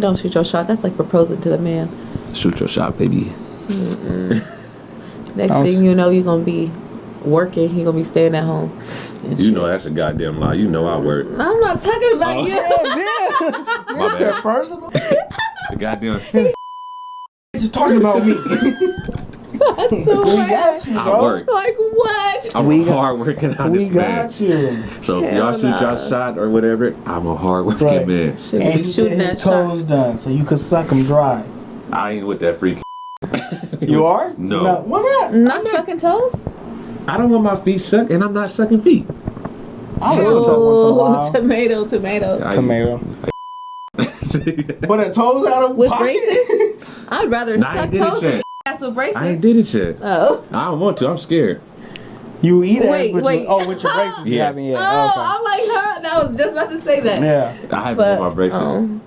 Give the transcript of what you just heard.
condone shoot your shot. That's like proposing to the man. Shoot your shot, baby. Next thing you know, you're gonna be working. He gonna be staying at home. You know that's a goddamn lie. You know I work. I'm not talking about you. Mr. Personal. The goddamn. Just talking about me. That's so We bad. got you, I bro. work. Like what? I'm hard working out We this man. got you. So if Hell y'all shoot nah. your shot or whatever, I'm a hard working Right. man. Should And be you shooting get his that shot. toes done so you can suck them dry. I ain't with that freak. You are? No. Why not? Not sucking toes? I don't want my feet sucked, and I'm not sucking feet. I like to once in a while. Tomato. Tomato. But the toes out of With pocket? braces? I'd rather Nah, I suck ain't did it toes than yet. ass with braces. I ain't did it yet. Oh. I don't want to. I'm scared. You eat Wait, ass, but wait. you, oh, with your braces you Yeah. haven't yet. Oh, Okay. I'm like, huh? I was just about to say that. Yeah. I haven't But, put my braces.